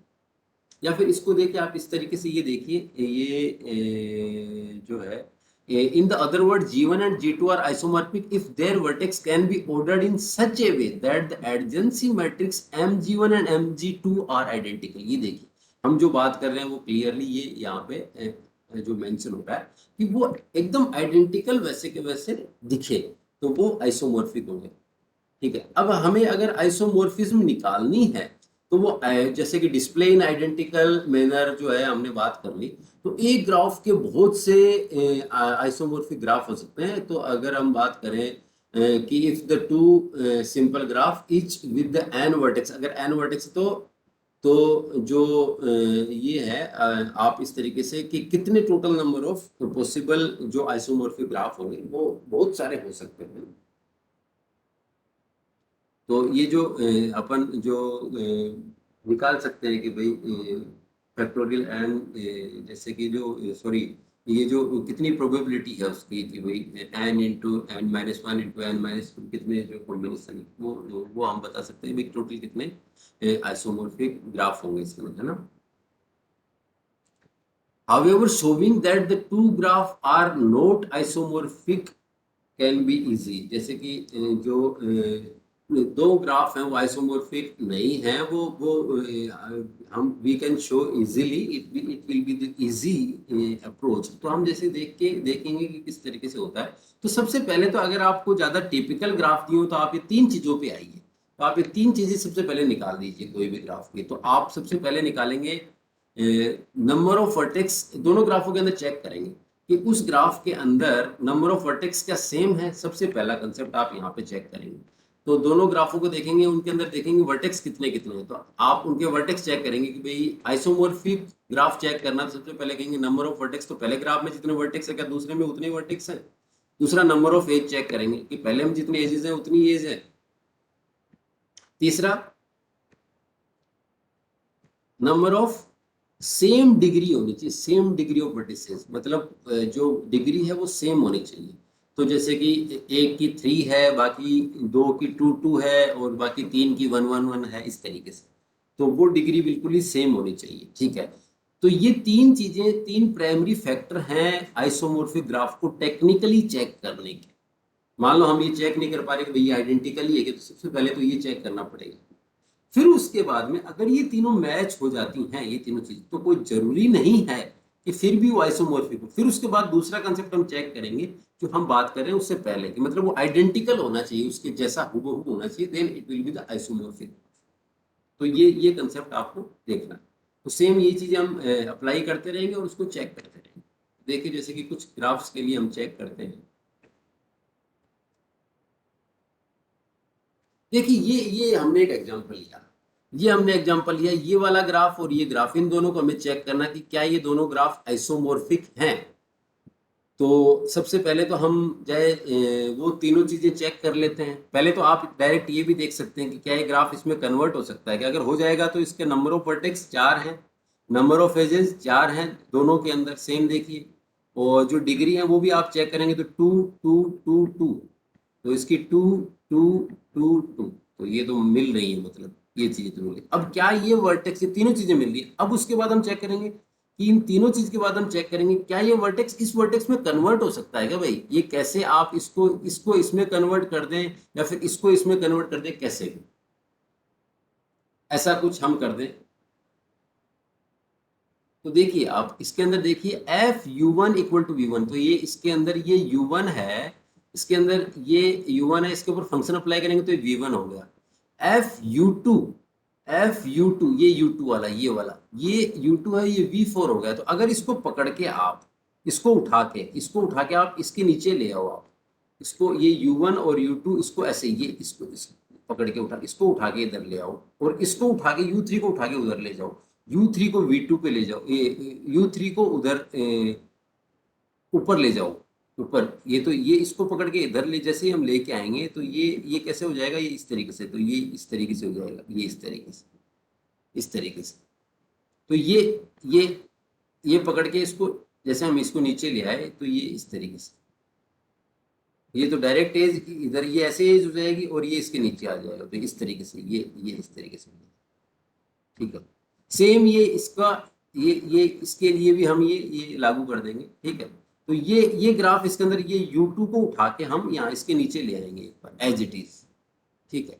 या फिर इसको देखिए आप इस तरीके से, ये देखिए ये जो है in the other word G1 and G2 are isomorphic if their vertex can be ordered in such a way that the adjacency matrix MG1 and MG2 are identical। ये देखिए हम जो बात कर रहे हैं वो क्लियरली ये यहाँ पे जो मेंशन हो रहा है कि वो एकदम आइडेंटिकल वैसे के वैसे दिखे, तो वो आइसोमॉर्फिक होंगे, ठीक है। अब हमें अगर आइसोमॉर्फिज्म निकालनी है तो वो जैसे कि डिस्प्ले इन आइडेंटिकल मैनर जो है हमने बात कर ली, तो एक ग्राफ के बहुत से आइसोमॉर्फिक ग्राफ हो सकते हैं। तो अगर हम बात करें कि if the two simple graph each with the N vertex, अगर एन वर्टेक्स तो जो ये है आप इस तरीके से कि कितने टोटल नंबर ऑफ पॉसिबल जो आइसोमॉर्फिक ग्राफ होंगे वो बहुत सारे हो सकते हैं। तो ये जो अपन जो निकाल सकते हैं कि भाई फैक्टोरियल एन, जैसे कि जो सॉरी ये जो कितनी प्रोबेबिलिटी है उसकी कि भाई N into N minus one into N minus two, कितने जो कॉम्बिनेशन वो हम बता सकते हैं भाई टोटल कितने आइसोमॉर्फिक ग्राफ होंगे इसमें, है ना। However, showing that the two graphs are not isomorphic can be easy। जैसे कि जो दो ग्राफ हैं वो आइसोमॉर्फिक नहीं है, वो हम we can show easily, it will be the easy approach. तो हम जैसे देखेंगे कि किस तरीके से होता है। तो सबसे पहले तो अगर आपको ज़्यादा टिपिकल ग्राफ दिए हो तो आप ये तीन चीज़ों पे आइए, तो आप ये तीन चीज़ें सबसे पहले निकाल दीजिए कोई भी ग्राफ की। तो आप सबसे पहले निकालेंगे नंबर ऑफ वर्टेक्स, दोनों ग्राफों के अंदर चेक करेंगे कि उस ग्राफ के अंदर नंबर ऑफ वर्टेक्स क्या सेम है। सबसे पहला कंसेप्ट आप यहाँ पे चेक करेंगे, तो दोनों ग्राफों को देखेंगे, उनके अंदर देखेंगे वर्टेक्स कितने कितने हैं, तो आप उनके वर्टेक्स चेक करेंगे कि भाई आइसोमॉर्फिक ग्राफ चेक करना, तो सबसे पहले कहेंगे नंबर ऑफ वर्टेक्स, तो पहले ग्राफ में जितने वर्टेक्स है क्या दूसरे में उतने वर्टेक्स है। दूसरा नंबर ऑफ एज चेक करेंगे कि पहले में जितनी एजेस हैं उतनी एज है। तीसरा नंबर ऑफ सेम डिग्री होनी चाहिए, सेम डिग्री ऑफ वर्टिसेस, मतलब जो डिग्री है वो सेम होनी चाहिए। तो जैसे कि एक की 3 है, बाकी दो की 2 है, और बाकी 3 की 1 है, इस तरीके से, तो वो डिग्री बिल्कुल ही सेम होनी चाहिए, ठीक है। तो ये तीन चीजें, तीन प्राइमरी फैक्टर हैं आइसोमॉर्फिक ग्राफ को टेक्निकली चेक करने के। मान लो हम ये चेक नहीं कर पा रहे कि भैया आइडेंटिकली है कि, तो सबसे पहले तो ये चेक करना पड़ेगा। फिर उसके बाद में अगर ये तीनों मैच हो जाती हैं, ये तीनों चीज, तो कोई जरूरी नहीं है कि फिर भी वो आइसोमॉर्फिक हो। फिर उसके बाद दूसरा कंसेप्ट हम चेक करेंगे जो हम बात कर रहे हैं उससे पहले, कि मतलब वो आइडेंटिकल होना चाहिए, उसके जैसा हूबहू होना चाहिए, then it will be the isomorphic. तो ये कंसेप्ट आपको देखना है। तो सेम ये चीजें हम अप्लाई करते रहेंगे और उसको चेक करते रहेंगे। देखिए जैसे कि कुछ ग्राफ्स के लिए हम चेक करते हैं। देखिए ये हमने एक एग्जांपल लिया, ये वाला ग्राफ और ये ग्राफ, इन दोनों को हमें चेक करना कि क्या ये दोनों ग्राफ आइसोमॉर्फिक हैं। तो सबसे पहले तो हम जाए वो तीनों चीजें चेक कर लेते हैं। पहले तो आप डायरेक्ट ये भी देख सकते हैं कि क्या ये ग्राफ इसमें कन्वर्ट हो सकता है, कि अगर हो जाएगा तो इसके नंबर ऑफ वर्टेक्स 4 हैं, नंबर ऑफ एजेस 4 हैं दोनों के अंदर सेम। देखिए और जो डिग्री है वो भी आप चेक करेंगे तो 2 2 2 2, तो इसकी 2 2 2 2, तो ये तो मिल रही है, मतलब ये चीजें तो मिल रही। अब क्या ये वर्टेक्स, ये तीनों चीजें मिल रही है। अब उसके बाद हम चेक करेंगे कि इन तीनों चीज के बाद हम चेक करेंगे क्या ये वर्टेक्स इस वर्टेक्स में कन्वर्ट हो सकता है क्या भाई। ये कैसे आप इसको इसको इसमें कन्वर्ट कर दें या फिर इसको इसमें कन्वर्ट कर दें, कैसे भी ऐसा कुछ हम कर दें। तो देखिए आप इसके अंदर देखिए F(u1) इक्वल टू v1, तो ये इसके अंदर ये u1 है, इसके अंदर ये u1 है, इसके ऊपर फंक्शन अप्लाई करेंगे तो ये v1 हो गया। F(u2) ये u2 वाला, ये वाला ये u2 है, ये v4 हो गया। तो अगर इसको पकड़ के आप इसको उठा के आप इसके नीचे ले आओ, आप इसको ये u1 और u2 इसको ऐसे ये इसको पकड़ के इसको उठा के इधर ले आओ और इसको उठा के u3 को उठा के उधर ले जाओ, u3 को v2 पे ले जाओ, ये u3 को उधर ऊपर ले जाओ ऊपर। ये तो ये इसको पकड़ के इधर ले जैसे ही हम लेके आएंगे तो ये कैसे हो जाएगा, ये इस तरीके से, तो ये इस तरीके से हो जाएगा, ये इस तरीके से, इस तरीके से। तो ये पकड़ के इसको जैसे हम इसको नीचे ले आए तो ये इस तरीके से, ये तो डायरेक्ट एज इधर ये ऐसे एज हो जाएगी और ये इसके नीचे आ जाएगा, तो इस तरीके से ये इस तरीके से। ठीक है, सेम ये इसका ये इसके लिए भी हम ये लागू कर देंगे। ठीक है, तो ये ग्राफ इसके अंदर ये u2 को उठा के हम यहाँ इसके नीचे ले आएंगे एक बार एज इट इज। ठीक है,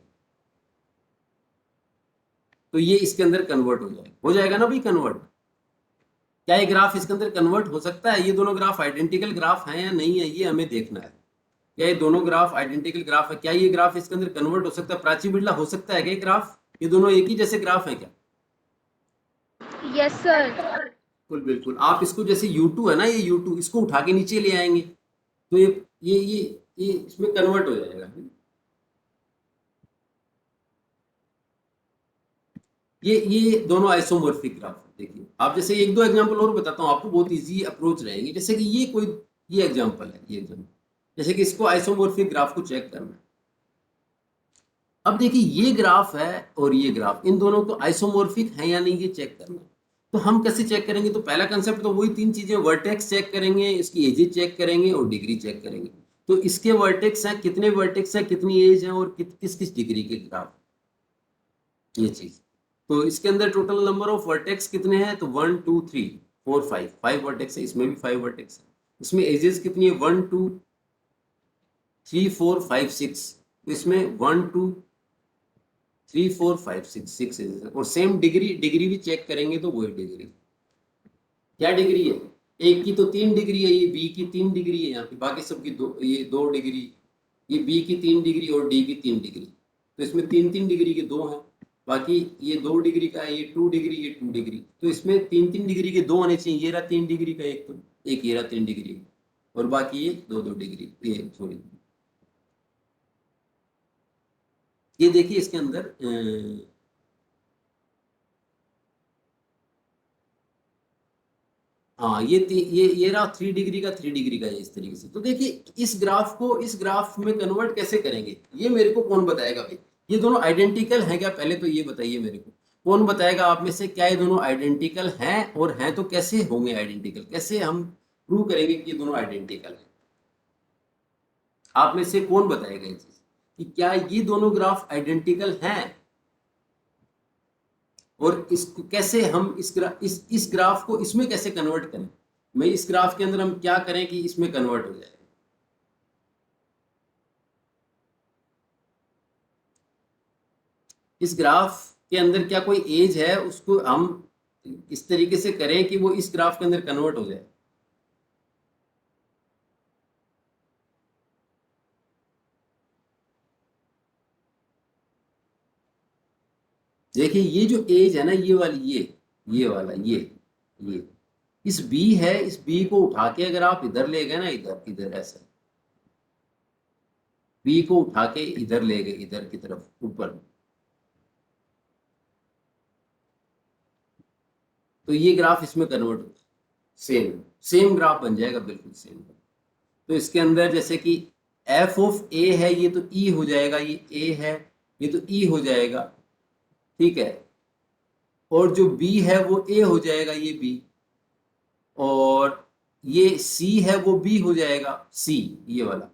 तो ये इसके अंदर कन्वर्ट हो जाएगा ना भाई कन्वर्ट। क्या ये ग्राफ इसके अंदर कन्वर्ट हो सकता है, ये दोनों ग्राफ आइडेंटिकल ग्राफ हैं या नहीं है, ये हमें देखना है। क्या ये दोनों ग्राफ आइडेंटिकल ग्राफ है, क्या ये ग्राफ इसके अंदर कन्वर्ट हो सकता है, प्राची बिरला हो सकता है क्या ये ग्राफ, ये दोनों एक ही जैसे ग्राफ है क्या। Yes sir. बिल्कुल बिल्कुल, आप इसको जैसे u2 है ना, ये u2 इसको उठा के नीचे ले आएंगे तो ये इसमें कन्वर्ट हो जाएगा। ये दोनों आइसोमॉर्फिक ग्राफ। देखिए आप जैसे एक दो एग्जांपल और बताता हूँ आपको, बहुत इजी अप्रोच रहेगी। जैसे कि ये एग्जांपल है, ये एग्जांपल जैसे कि इसको आइसोमॉर्फिक ग्राफ को चेक करना है। अब देखिए ये ग्राफ है और ये ग्राफ, इन दोनों को आइसोमॉर्फिक है या नहीं ये चेक करना है। तो हम कैसे चेक करेंगे, तो पहला कंसेप्ट तो वही तीन चीजें, वर्टेक्स चेक करेंगे, इसकी एजेस चेक करेंगे और डिग्री चेक करेंगे। तो इसके वर्टेक्स हैं, कितने वर्टेक्स हैं, कितनी एज है और किस किस डिग्री के ग्राफ, ये चीज। तो इसके अंदर टोटल नंबर ऑफ वर्टेक्स कितने हैं, तो 1 2 3 4 5 वर्टेक्स है, इसमें भी 5 वर्टेक्स है। इसमें एजेस कितनी है, 1 2 3 4 5 6, तो इसमें 1 2 3 4 5 6 एजेस है। और सेम डिग्री भी चेक करेंगे तो वही डिग्री, क्या डिग्री है, एक की तो 3 डिग्री है, ये बी की 3 डिग्री है यहाँ पे, बाकी सबकी ये 2 डिग्री, ये बी की 3 डिग्री और डी की 3 डिग्री, तो इसमें 3 डिग्री के 2 हैं। बाकी ये 2 डिग्री का है, ये 2 डिग्री, ये 2 डिग्री, तो इसमें 3 डिग्री के 2 होने चाहिए। ये रहा 3 डिग्री का एक, तो एक ये रहा 3 डिग्री और बाकी ये 2 डिग्री, ये सॉरी। ये देखिए इसके अंदर हाँ ये रहा 3 डिग्री का, 3 डिग्री का, इस तरीके से। तो देखिए इस ग्राफ को इस ग्राफ में कन्वर्ट कैसे करेंगे, ये मेरे को कौन बताएगा भाई। ये दोनों आइडेंटिकल हैं क्या, पहले तो ये बताइए मेरे को, कौन बताएगा आप में से, क्या ये दोनों आइडेंटिकल हैं, और हैं तो कैसे होंगे आइडेंटिकल, कैसे हम प्रूव करेंगे कि ये दोनों आइडेंटिकल हैं। आप में से कौन बताएगा ये चीज कि क्या ये दोनों ग्राफ आइडेंटिकल हैं, और इस कैसे हम इस ग्राफ को इसमें कैसे कन्वर्ट करें। मैं इस ग्राफ के अंदर हम क्या करें कि इसमें कन्वर्ट हो जाए। इस ग्राफ के अंदर क्या कोई एज है, उसको हम इस तरीके से करें कि वो इस ग्राफ के अंदर कन्वर्ट हो जाए। देखिए ये जो एज है ना, ये वाली, ये वाला, ये इस बी है, इस बी को उठा के अगर आप इधर ले गए ना, इधर इधर ऐसे बी को उठा के इधर ले गए, इधर की तरफ ऊपर, तो ये ग्राफ इसमें कन्वर्ट हो, सेम सेम ग्राफ बन जाएगा, बिल्कुल सेम। तो इसके अंदर जैसे कि एफ ऑफ ए है, ये तो ई हो जाएगा, ये ए है, ये तो ई हो जाएगा, ठीक है। और जो बी है वो ए हो जाएगा, ये बी, और ये सी है वो बी हो जाएगा, सी ये वाला,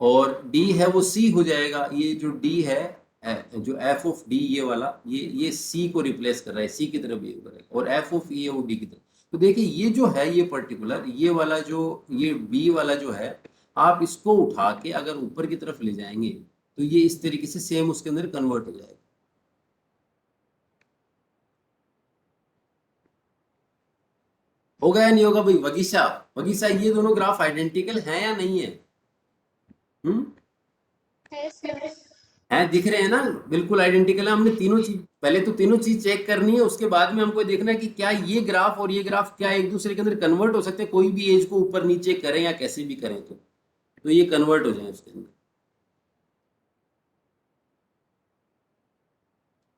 और डी है वो सी हो जाएगा, ये जो डी है, जो एफ ऑफ डी ये वाला, ये सी को रिप्लेस कर रहा है, सी की तरफ ये करेगा, और एफ ऑफ ए वो डी की तरफ। तो देखिए ये जो है, ये पर्टिकुलर ये वाला जो, ये बी वाला जो है, आप इसको उठा के अगर ऊपर की तरफ ले जाएंगे तो ये इस तरीके से सेम उसके अंदर कन्वर्ट हो जाएगा। होगा या नहीं होगा भाई? वगीशा, वगीशा ये दोनों ग्राफ आइडेंटिकल हैं या नहीं है? हैं, दिख रहे हैं ना, बिल्कुल आइडेंटिकल है। हमने तीनों चीज, पहले तो तीनों चीज चेक करनी है, उसके बाद में हमको देखना है कि क्या ये ग्राफ और ये ग्राफ क्या एक दूसरे के अंदर कन्वर्ट हो सकते हैं, कोई भी एज को ऊपर नीचे करें या कैसे भी करें तो ये कन्वर्ट हो जाए उसके अंदर।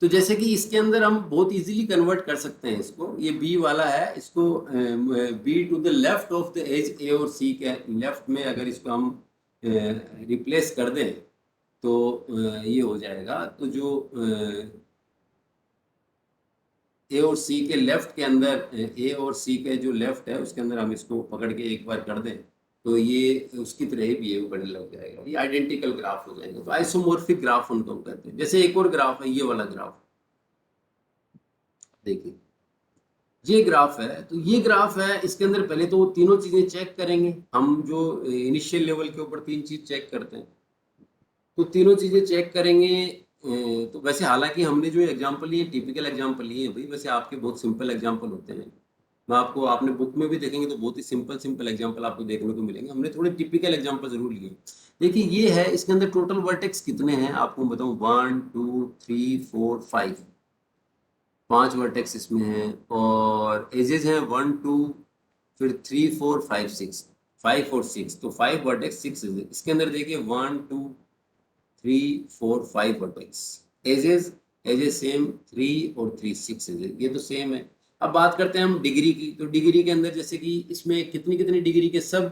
तो जैसे कि इसके अंदर हम बहुत इजीली कन्वर्ट कर सकते हैं इसको, ये बी वाला है, इसको B to the left of the edge A और सी के लेफ्ट में अगर इसको हम रिप्लेस कर दें तो ये हो जाएगा। तो जो ए और सी के लेफ्ट के अंदर, ए और सी के जो लेफ्ट है उसके अंदर हम इसको पकड़ के एक बार कर दें तो ये उसकी तरह ही बिहेव करने लग जाएगा, ये आइडेंटिकल ग्राफ हो जाएंगे। तो आइसोमॉर्फिक ग्राफ उनको हम कहते हैं। जैसे एक और ग्राफ है, ये वाला ग्राफ देखिए, ये ग्राफ है, तो ये ग्राफ है, इसके अंदर पहले तो वो तीनों चीजें चेक करेंगे हम, जो इनिशियल लेवल के ऊपर तीन चीज चेक करते हैं, तो तीनों चीजें चेक करेंगे। तो वैसे हालांकि हमने जो एग्जांपल लिए टिपिकल एग्जांपल लिए हैं भाई, वैसे आपके बहुत सिंपल एग्जांपल होते हैं। मैं आपको, आपने बुक में भी देखेंगे तो बहुत ही सिंपल एग्जांपल आपको देखने को मिलेंगे। हमने थोड़े टिपिकल एग्जांपल जरूर लिए। देखिए ये है, इसके अंदर टोटल वर्टेक्स कितने हैं आपको बताऊं, 1 2 3 4 5, 5 वर्टेक्स इसमें हैं, और एजेस हैं 1 2 फिर 3 4 5 6, 5 और 6, तो 5 वर्टेक्स 6 एजेस। इसके अंदर देखिए 1 2 3 4 5 वर्टेक्स, एजेस सेम 3 और 3 6 एजेस, ये तो सेम है। अब बात करते हैं हम डिग्री की। तो डिग्री के अंदर जैसे कि इसमें कितनी कितनी डिग्री के सब,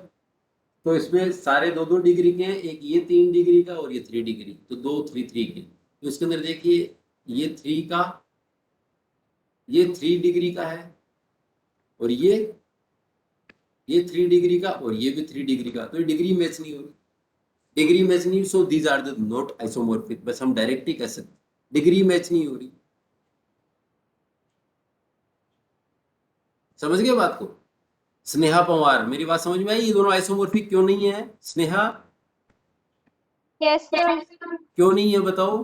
तो इसमें सारे 2-2 डिग्री के हैं, एक ये 3 डिग्री का और ये 3 डिग्री, तो 2 3 3 के। तो इसके अंदर देखिए ये 3 का, ये 3 डिग्री का है, और ये 3 डिग्री का, और ये भी 3 डिग्री का, तो ये डिग्री मैच नहीं हो रही, डिग्री मैच नहीं, so these are the not isomorphic. बस हम डायरेक्ट ही कह सकते डिग्री मैच नहीं हो रही। समझ गए बात को? स्नेहा पवार, मेरी बात समझ में आई? ये दोनों आइसोमॉर्फिक क्यों नहीं है स्नेहा? Yes sir. क्यों नहीं है बताओ?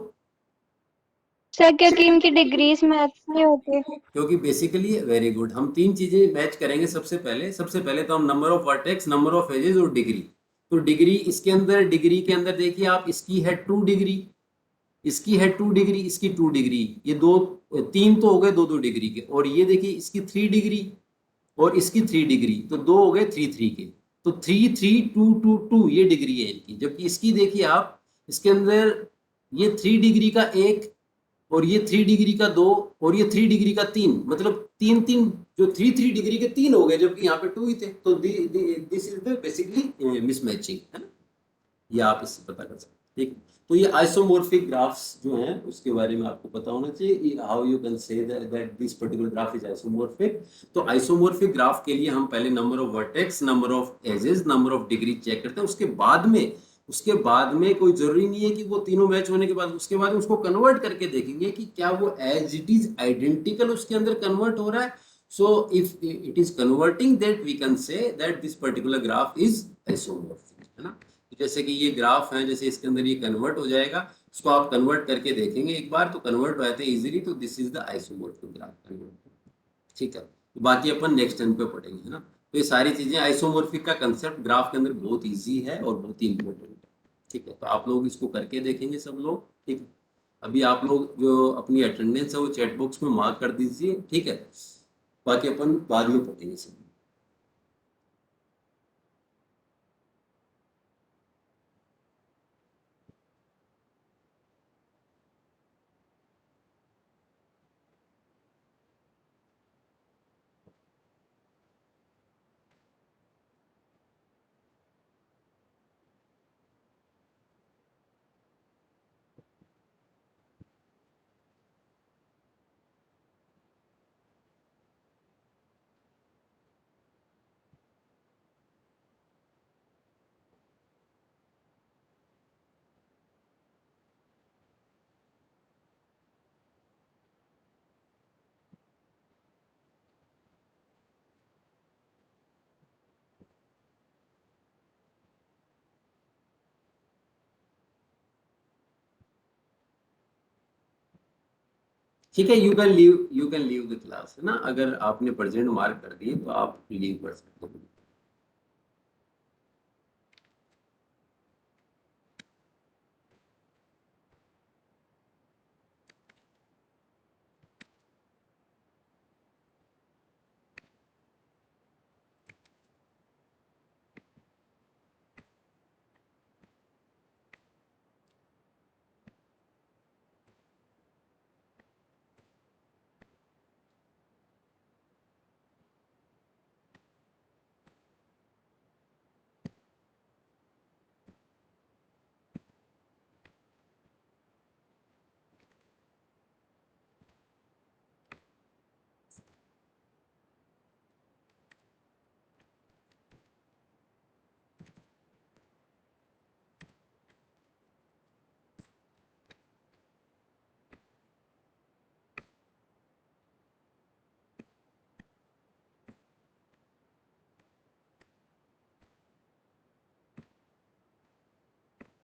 सर क्योंकि इनकी डिग्रीज मैच नहीं होती। क्योंकि बेसिकली, वेरी गुड, हम तीन चीजें मैच करेंगे। सबसे पहले तो हम number of vertex, number of edges और डिग्री। तो डिग्री, इसके अंदर डिग्री के अंदर देखिए आप, इसकी है 2 डिग्री, इसकी है 2 डिग्री, इसकी 2 डिग्री, ये दो 3 तो हो गए 2-2 डिग्री के, और ये देखिए इसकी 3 डिग्री और इसकी 3 डिग्री, तो 2 हो गए 3-3 के। तो 3-3-2-2-2 ये डिग्री है इनकी। जबकि इसकी देखिए आप, इसके अंदर ये 3 डिग्री का 1, और ये 3 डिग्री का 2, और ये 3 डिग्री का 3, मतलब 3-3, जो 3-3 डिग्री के 3 हो गए, जबकि यहाँ पे 2 ही थे। तो this is the basically mismatching, है ना, ये आप इससे पता कर सकते हैं। ठीक, तो ये आइसोमॉर्फिक ग्राफ्स जो हैं उसके बारे में आपको पता होना चाहिए, how you can say that this particular graph is isomorphic. तो आइसोमॉर्फिक ग्राफ के लिए हम पहले number of vertex, number of edges, number of degree check करते हैं। उसके बाद में कोई जरूरी नहीं है कि वो तीनों मैच होने के बाद, उसके बाद उसको कन्वर्ट करके देखेंगे कि क्या वो एज इट इज आइडेंटिकल उसके अंदर कन्वर्ट हो रहा है। So if it is converting, that we can say that this particular graph is isomorphic, है ना। जैसे कि ये ग्राफ है, जैसे इसके अंदर ये कन्वर्ट हो जाएगा, उसको आप कन्वर्ट करके देखेंगे एक बार, तो कन्वर्ट हो जाते हैं इजीली, तो this is the isomorphic graph convert. ठीक है, बाकी अपन नेक्स्ट टाइम पे पढ़ेंगे, है ना। तो ये सारी चीजें, आइसोमोर्फिक का कंसेप्ट ग्राफ के अंदर बहुत इजी है और बहुत ही इंपॉर्टेंट है। ठीक है, तो आप लोग इसको करके देखेंगे सब लोग। ठीक है, अभी आप लोग जो अपनी अटेंडेंस है वो चैट बॉक्स में मार्क कर दीजिए। ठीक है, बाकी अपन बाद में पढ़ेंगे सब। ठीक है, you can leave the class, है ना। अगर आपने प्रेजेंट मार्क कर दिए तो आप लीव कर सकते हो।